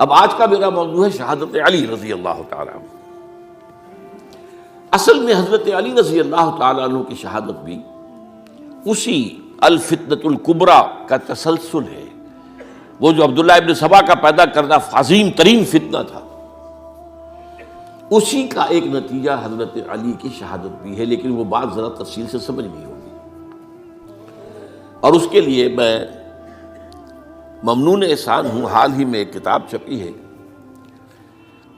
اب آج کا میرا موضوع ہے شہادت علی رضی اللہ تعالیٰ عنہ۔ اصل میں حضرت علی رضی اللہ تعالیٰ عنہ کی شہادت بھی اسی الفتنۃ الکبریٰ کا تسلسل ہے۔ وہ جو عبداللہ ابن سبا کا پیدا کردہ عظیم ترین فتنہ تھا، اسی کا ایک نتیجہ حضرت علی کی شہادت بھی ہے، لیکن وہ بات ذرا تفصیل سے سمجھنی ہوگی، اور اس کے لیے میں ممنون احسان ہوں۔ حال ہی میں ایک کتاب چھپی ہے،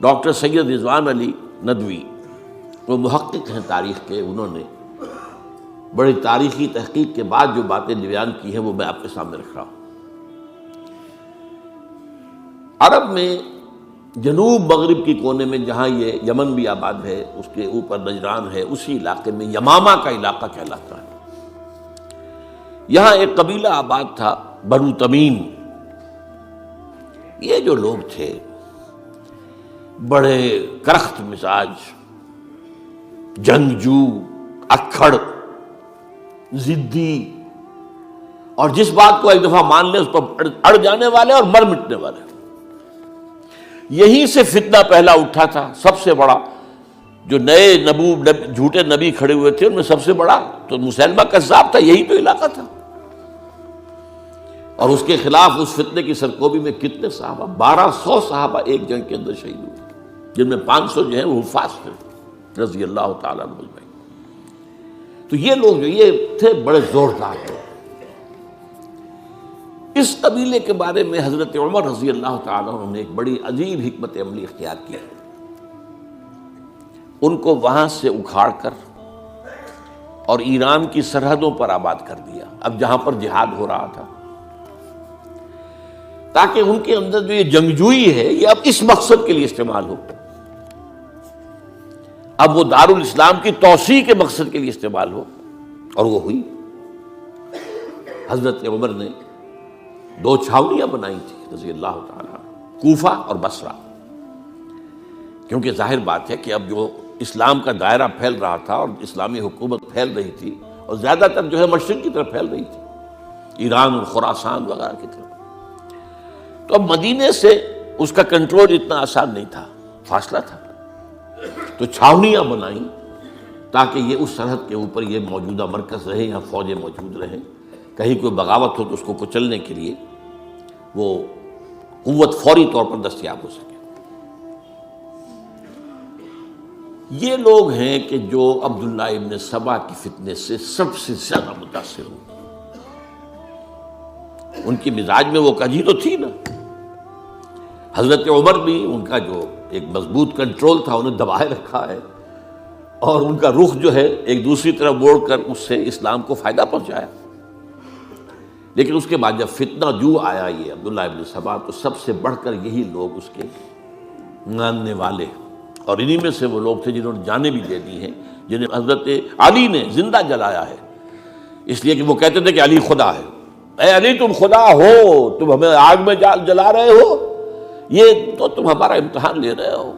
ڈاکٹر سید رضوان علی ندوی، وہ محقق ہیں تاریخ کے، انہوں نے بڑی تاریخی تحقیق کے بعد جو باتیں بیان کی ہیں وہ میں آپ کے سامنے رکھ رہا ہوں۔ عرب میں جنوب مغرب کی کونے میں، جہاں یہ یمن بھی آباد ہے، اس کے اوپر نجران ہے، اسی علاقے میں یمامہ کا علاقہ کہلاتا ہے۔ یہاں ایک قبیلہ آباد تھا، بنو تمیم۔ یہ جو لوگ تھے بڑے کرخت مزاج، جنگجو، اکھڑ، ضدی، اور جس بات کو ایک دفعہ مان لے اس پر اڑ جانے والے اور مر مٹنے والے۔ یہیں سے فتنہ پہلا اٹھا تھا، سب سے بڑا جو نئے جھوٹے نبی کھڑے ہوئے تھے ان میں سب سے بڑا تو مسیلمہ کذاب تھا، یہی تو علاقہ تھا۔ اور اس کے خلاف اس فتنے کی سرکوبی میں کتنے صحابہ، 1200 صحابہ ایک جنگ کے اندر شہید ہوئے، جن میں 500 جو ہیں وہ حفاظ تھے رضی اللہ تعالیٰ عنہ اجمعین۔ تو یہ لوگ جو یہ تھے بڑے زوردار تھے۔ اس قبیلے کے بارے میں حضرت عمر رضی اللہ تعالیٰ عنہ نے ایک بڑی عجیب حکمت عملی اختیار کی۔ ان کو وہاں سے اکھاڑ کر اور ایران کی سرحدوں پر آباد کر دیا، اب جہاں پر جہاد ہو رہا تھا، تاکہ ان کے اندر جو یہ جنگجوئی ہے یہ اب اس مقصد کے لیے استعمال ہو، اب وہ دارالاسلام کی توسیع کے مقصد کے لیے استعمال ہو، اور وہ ہوئی۔ حضرت عمر نے 2 چھاونیاں بنائی تھی رضی اللہ تعالیٰ، کوفہ اور بصرہ، کیونکہ ظاہر بات ہے کہ اب جو اسلام کا دائرہ پھیل رہا تھا اور اسلامی حکومت پھیل رہی تھی، اور زیادہ تر جو ہے مشرق کی طرف پھیل رہی تھی، ایران اور خراسان وغیرہ کی طرف، تو اب مدینے سے اس کا کنٹرول اتنا آسان نہیں تھا، فاصلہ تھا، تو چھاونیاں بنائیں تاکہ یہ اس سرحد کے اوپر یہ موجودہ مرکز رہے، یہاں فوجیں موجود رہیں، کہیں کوئی بغاوت ہو تو اس کو کچلنے کے لیے وہ قوت فوری طور پر دستیاب ہو سکے۔ یہ لوگ ہیں کہ جو عبداللہ ابن سبا کی فتنے سے سب سے زیادہ متاثر ہوئے۔ ان کی مزاج میں وہ کجی تو تھی نا۔ حضرت عمر بھی ان کا جو ایک مضبوط کنٹرول تھا انہیں دبائے رکھا ہے، اور ان کا رخ جو ہے ایک دوسری طرف موڑ کر اس سے اسلام کو فائدہ پہنچایا۔ لیکن اس کے بعد جب فتنہ جو آیا یہ عبداللہ ابن سبا، تو سب سے بڑھ کر یہی لوگ اس کے ماننے والے، اور انہی میں سے وہ لوگ تھے جنہوں نے جانیں بھی دے دی ہیں، جنہیں حضرت علی نے زندہ جلایا ہے، اس لیے کہ وہ کہتے تھے کہ علی خدا ہے۔ اے علی تم خدا ہو، تم ہمیں آگ میں جلا رہے ہو، یہ تو تم ہمارا امتحان لے رہے ہو۔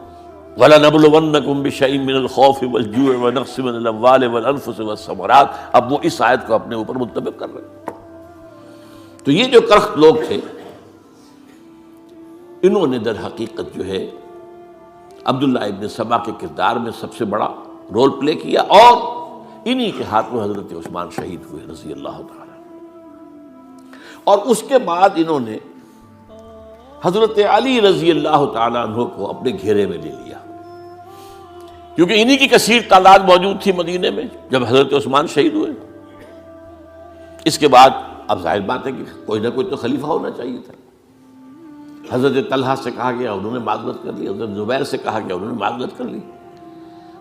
وَلَنَبْلُوَنَّكُمْ بِشَيْءٍ مِّنَ الْخَوْفِ وَالْجُوعِ وَنَقْصٍ مِّنَ الْأَمْوَالِ وَالْأَنفُسِ وَالثَّمَرَاتِ، اب وہ اس آیت کو اپنے اوپر منطبق کر رہے ہیں۔ تو یہ جو کرخت لوگ تھے، انہوں نے در حقیقت جو ہے عبداللہ ابن سبا کے کردار میں سب سے بڑا رول پلے کیا، اور انہی کے ہاتھوں حضرت عثمان شہید ہوئے رضی اللہ تعالیٰ۔ اور اس کے بعد انہوں نے حضرت علی رضی اللہ تعالیٰ عنہ کو اپنے گھیرے میں لے لیا، کیونکہ انہی کی کثیر تعداد موجود تھی مدینے میں جب حضرت عثمان شہید ہوئے۔ اس کے بعد اب ظاہر بات ہے کہ کوئی نہ کوئی تو خلیفہ ہونا چاہیے تھا۔ حضرت طلحہ سے کہا گیا، انہوں نے معذرت کر لی، حضرت زبیر سے کہا گیا، انہوں نے معذرت کر لی۔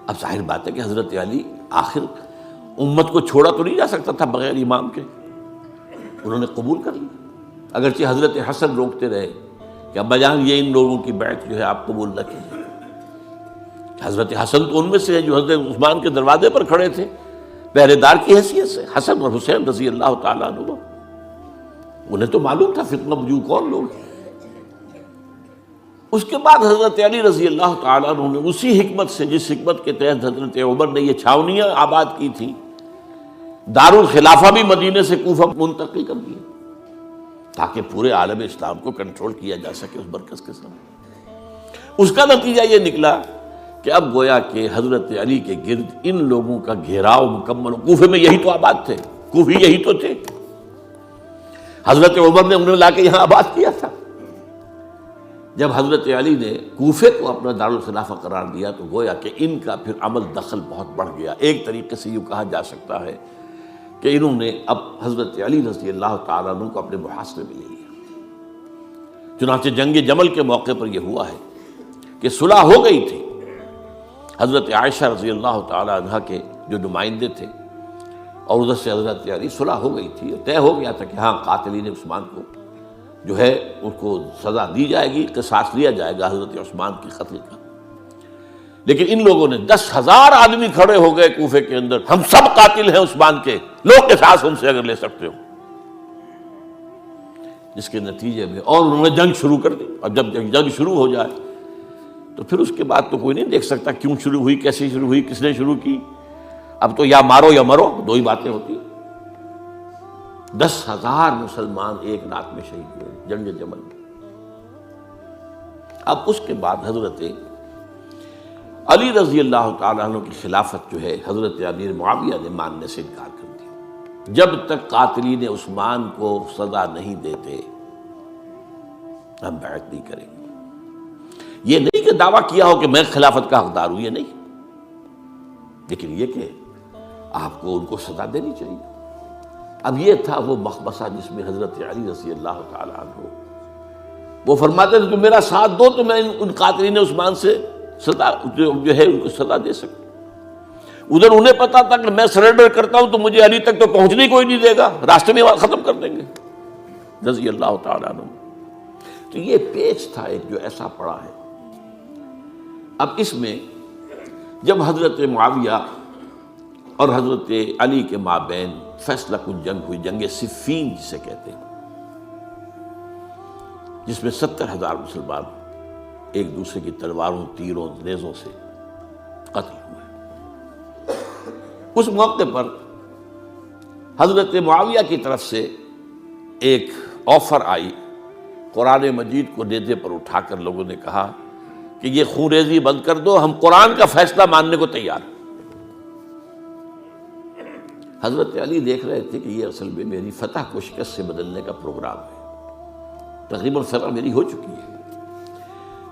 اب ظاہر بات ہے کہ حضرت علی آخر امت کو چھوڑا تو نہیں جا سکتا تھا بغیر امام کے، انہوں نے قبول کر لی، اگرچہ حضرت حسن روکتے رہے کہ ابا جان یہ ان لوگوں کی بیعت جو ہے آپ قبول نہ کیجیے۔ حضرت حسن تو ان میں سے ہیں جو حضرت عثمان کے دروازے پر کھڑے تھے پہرے دار کی حیثیت سے، حسن اور حسین رضی اللہ تعالیٰ عنہ، انہیں تو معلوم تھا فتنہ جو کون لوگ ہیں۔ اس کے بعد حضرت علی رضی اللہ تعالیٰ عنہ نے اسی حکمت سے، جس حکمت کے تحت حضرت عمر نے یہ چھاونیاں آباد کی تھی، دارالخلافہ بھی مدینے سے کوفہ منتقل کر دیا، تاکہ پورے عالم اسلام کو کنٹرول کیا جا سکے اس مرکز کے ساتھ۔ اس کا نتیجہ یہ نکلا کہ اب گویا کہ حضرت علی کے گرد ان لوگوں کا گھیراؤ مکمل، کوفے میں یہی تو آباد تھے، کوفی یہی تو تھے، حضرت عمر نے انہیں لا کے یہاں آباد کیا تھا۔ جب حضرت علی نے کوفے کو اپنا دارالخلافہ قرار دیا تو گویا کہ ان کا پھر عمل دخل بہت بڑھ گیا۔ ایک طریقے سے یوں کہا جا سکتا ہے کہ انہوں نے اب حضرت علی رضی اللہ تعالیٰ عنہ کو اپنے محاصرے میں لے لیا۔ چنانچہ جنگ جمل کے موقع پر یہ ہوا ہے کہ صلح ہو گئی تھی، حضرت عائشہ رضی اللہ تعالیٰ عنہ کے جو نمائندے تھے اور ادھر سے حضرت علی، صلح ہو گئی تھی، طے ہو گیا تھا کہ ہاں قاتلین عثمان کو جو ہے ان کو سزا دی جائے گی، قصاص لیا جائے گا حضرت عثمان کی قتل کا۔ لیکن ان لوگوں نے 10,000 آدمی کھڑے ہو گئے کوفے کے اندر، ہم سب قاتل ہیں عثمان کے، لو قصاص ان سے اگر لے سکتے ہو، جس کے نتیجے میں اور انہوں نے جنگ شروع کر دی۔ اور جب جنگ شروع ہو جائے تو پھر اس کے بعد تو کوئی نہیں دیکھ سکتا کیوں شروع ہوئی، کیسے شروع ہوئی، کس نے شروع کی۔ اب تو یا مارو یا مرو، دو ہی باتیں ہوتی ہیں۔ 10,000 مسلمان ایک رات میں شہید ہوئے جنگ جمل میں۔ اب اس کے بعد حضرت علی رضی اللہ تعالیٰ عنہ کی خلافت جو ہے حضرت امیر معاویہ نے ماننے سے انکار کر دیا۔ جب تک قاتلین عثمان کو سزا نہیں دیتے ہم بیعت نہیں کریں گے۔ یہ نہیں کہ دعویٰ کیا ہو کہ میں خلافت کا حقدار ہوں، یہ نہیں، لیکن یہ کہ آپ کو ان کو سزا دینی چاہیے۔ اب یہ تھا وہ مخمصہ جس میں حضرت علی رضی اللہ تعالیٰ عنہ وہ فرماتے تھے تم میرا ساتھ دو تو میں ان قاتلین عثمان سے سزا جو ہے ان کو سزا دے سکوں۔ ادھر انہیں پتا تھا کہ میں سرنڈر کرتا ہوں تو مجھے علی تک تو پہنچنے کوئی نہیں دے گا، راستے میں ختم کر دیں گے رضی اللہ تعالیٰ عنہ۔ تو یہ پیچ تھا ایک جو ایسا پڑا ہے۔ اب اس میں جب حضرت معاویہ اور حضرت علی کے مابین فیصلہ کن جنگ ہوئی، جنگ صفین جسے کہتے ہیں، جس میں 70,000 مسلمان ایک دوسرے کی تلواروں، تیروں، نیزوں سے قتل ہوئے۔ اس موقع پر حضرت معاویہ کی طرف سے ایک آفر آئی، قرآن مجید کو نیزے پر اٹھا کر لوگوں نے کہا کہ یہ خون ریزی بند کر دو، ہم قرآن کا فیصلہ ماننے کو تیار ہیں۔ حضرت علی دیکھ رہے تھے کہ یہ اصل میں میری فتح کو شکست سے بدلنے کا پروگرام ہے، تقریباً فتح میری ہو چکی ہے،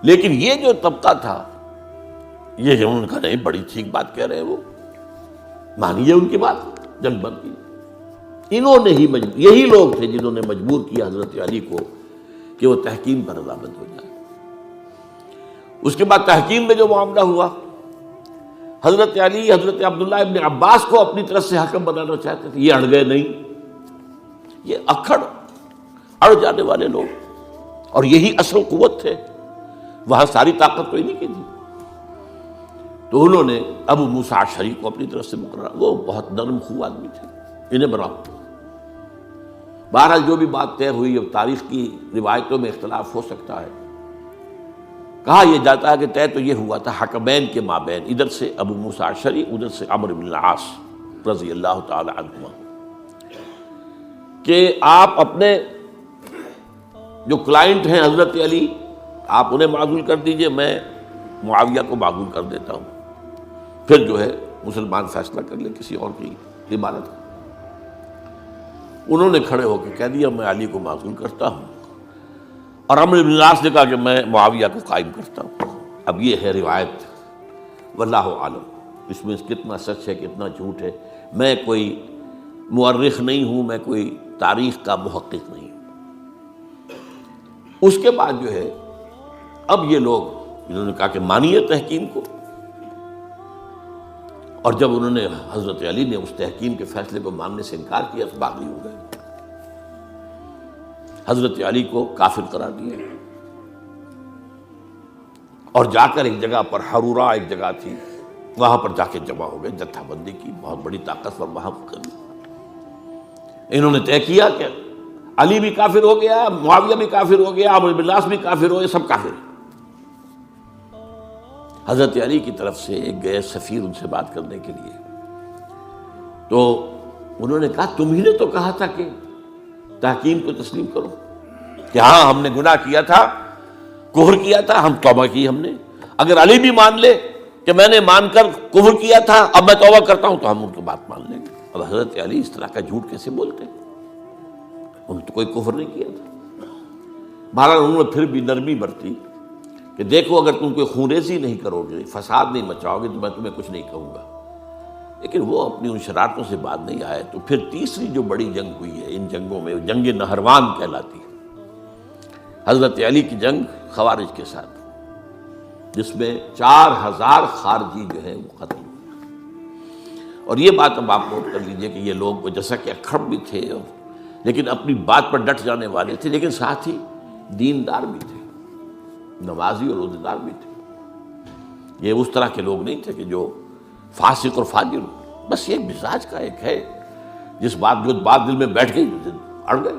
لیکن یہ جو طبقہ تھا یہ انہوں نے کہا نہیں بڑی ٹھیک بات کہہ رہے ہیں، وہ مانیے ان کی بات، جنگ بند کی۔ انہوں نے ہی یہی لوگ تھے جنہوں نے مجبور کیا حضرت علی کو کہ وہ تحکیم پر رضامند ہو جائے۔ اس کے بعد تحکیم میں جو معاملہ ہوا، حضرت علی حضرت عبداللہ ابن عباس کو اپنی طرف سے حکم بنانا چاہتے تھے، یہ اڑ گئے نہیں۔ یہ اڑ جانے والے لوگ، اور یہی اصل قوت تھے، وہاں ساری طاقت تو انہیں کی تھی۔ تو انہوں نے ابو موسیٰ اشعری کو اپنی طرف سے مقررہ، وہ بہت نرم خو آدمی تھے، انہیں بناؤ۔ بہرحال جو بھی بات طے ہوئی، اب تاریخ کی روایتوں میں اختلاف ہو سکتا ہے، کہا یہ جاتا ہے کہ طے تو یہ ہوا تھا حکمین کے مابین، ادھر سے ابو موسیٰ اشعری، ادھر سے عمرو بن العاص رضی اللہ تعالی عنہما، کہ آپ اپنے جو کلائنٹ ہیں حضرت علی آپ انہیں معزول کر دیجئے، میں معاویہ کو معزول کر دیتا ہوں، پھر جو ہے مسلمان فیصلہ کر لیں کسی اور کی عبادت۔ انہوں نے کھڑے ہو کے کہہ دیا میں علی کو معزول کرتا ہوں، اور عمرو بن العاص نے کہا کہ میں معاویہ کو قائم کرتا ہوں۔ اب یہ ہے روایت، واللہ عالم اس میں کتنا سچ ہے کتنا جھوٹ ہے، میں کوئی مورخ نہیں ہوں، میں کوئی تاریخ کا محقق نہیں ہوں۔ اس کے بعد جو ہے اب یہ لوگ انہوں نے کہا کہ مانیے تحکیم کو، اور جب انہوں نے حضرت علی نے اس تحکیم کے فیصلے کو ماننے سے انکار کیا تو باغی ہو گئے، حضرت علی کو کافر قرار دیا، اور جا کر ایک جگہ پر حرورہ ایک جگہ تھی وہاں پر جا کے جمع ہو گئے، جتھا بندی کی، بہت بڑی طاقت پر وہاں کر انہوں نے طے کیا کہ علی بھی کافر ہو گیا، معاویہ بھی کافر ہو گیا، عمرو بن العاص بھی کافر ہو گئے، سب کافر ہیں۔ حضرت علی کی طرف سے ایک گئے سفیر ان سے بات کرنے کے لیے، تو انہوں نے کہا تم ہی نے تو کہا تھا کہ تحکیم کو تسلیم کرو، کہ ہاں ہم نے گناہ کیا تھا، کفر کیا تھا، ہم توبہ کی ہم نے. اگر علی بھی مان لے کہ میں نے مان کر کفر کیا تھا اب میں توبہ کرتا ہوں تو ہم ان کی بات مان لیں گے. اب حضرت علی اس طرح کا جھوٹ کیسے بولتے؟ انہوں نے تو کوئی کفر نہیں کیا تھا. بہرحال انہوں نے پھر بھی نرمی برتی کہ دیکھو اگر تم کوئی خونریزی نہیں کرو گے، فساد نہیں مچاؤ گے تو میں تمہیں کچھ نہیں کہوں گا. لیکن وہ اپنی ان شرارتوں سے بعد نہیں آئے. تو پھر تیسری جو بڑی جنگ ہوئی ہے ان جنگوں میں، جنگ نہروان کہلاتی ہے، حضرت علی کی جنگ خوارج کے ساتھ، جس میں 4000 خارجی جو ہیں وہ قتل ہوئے. اور یہ بات اب آپ نوٹ کر لیجئے کہ یہ لوگ جیسا کہ اکھڑ بھی تھے لیکن اپنی بات پر ڈٹ جانے والے تھے، لیکن ساتھ ہی دیندار بھی تھے، نمازی اور روزہ دار بھی تھے. یہ اس طرح کے لوگ نہیں تھے کہ جو فاسق اور فاجر ہو. بس یہ مزاج کا ایک ہے، جو بات دل میں بیٹھ گئی اڑ گئے.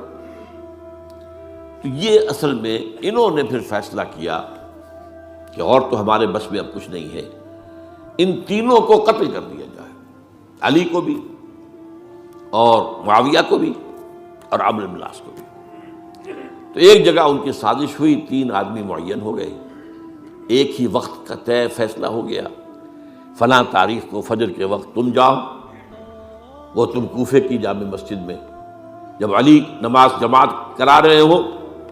تو یہ اصل میں انہوں نے پھر فیصلہ کیا کہ اور تو ہمارے بس میں اب کچھ نہیں ہے، ان تینوں کو قتل کر دیا جائے، علی کو بھی اور معاویہ کو بھی اور عمرو بن العاص کو بھی. تو ایک جگہ ان کی سازش ہوئی، 3 آدمی معین ہو گئے، ایک ہی وقت کا طے فیصلہ ہو گیا، فلاں تاریخ کو فجر کے وقت تم جاؤ، وہ تم کوفے کی جامع مسجد میں جب علی نماز جماعت کرا رہے ہو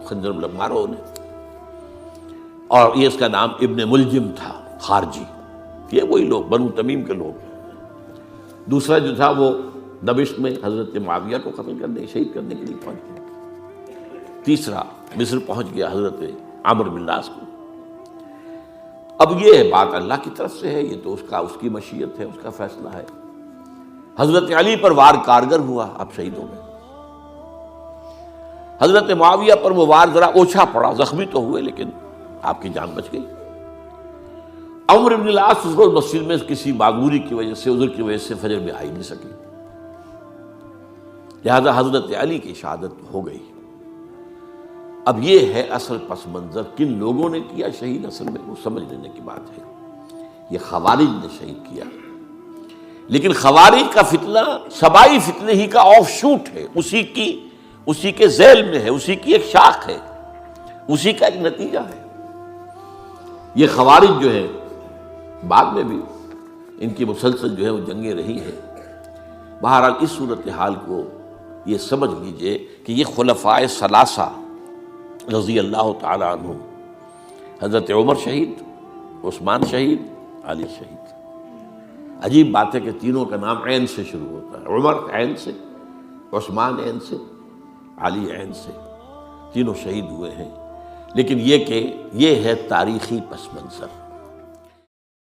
خنجر مارو انہیں. اور یہ اس کا نام ابن ملجم تھا، خارجی. یہ وہی لوگ بنو تمیم کے لوگ. دوسرا جو تھا وہ دمشق میں حضرت معاویہ کو قتل کرنے شہید کرنے کے لیے پہنچ گیا. تیسرا مصر پہنچ گیا حضرت عمرو بن العاص کو. اب یہ بات اللہ کی طرف سے ہے، یہ تو اس کی مشیت ہے، اس کا فیصلہ ہے. حضرت علی پر وار کارگر ہوا، اب شہید ہو گئے. حضرت معاویہ پر وہ وار ذرا اوچھا پڑا، زخمی تو ہوئے لیکن آپ کی جان بچ گئی. عمرو بن العاص اس روز مسجد میں کسی معذوری کی وجہ سے، عذر کی وجہ سے فجر میں آئی نہیں سکی، لہذا حضرت علی کی شہادت ہو گئی. اب یہ ہے اصل پس منظر، کن لوگوں نے کیا شہید اصل میں وہ سمجھ لینے کی بات ہے. یہ خوارج نے شہید کیا، لیکن خوارج کا فتنہ سبائی فتنے ہی کا آف شوٹ ہے، اسی کے ذیل میں ہے، اسی کی ایک شاخ ہے، اسی کا ایک نتیجہ ہے. یہ خوارج جو ہے بعد میں بھی ان کی مسلسل جو ہے وہ جنگیں رہی ہیں. بہرحال اس صورتحال کو یہ سمجھ لیجئے کہ یہ خلفائے ثلاثہ رضی اللہ تعالی عنہ، حضرت عمر شہید، عثمان شہید، علی شہید. عجیب بات ہے کہ تینوں کا نام عین سے شروع ہوتا ہے، عمر عین سے، عثمان عین سے، علی عین سے. تینوں شہید ہوئے ہیں. لیکن یہ کہ یہ ہے تاریخی پس منظر.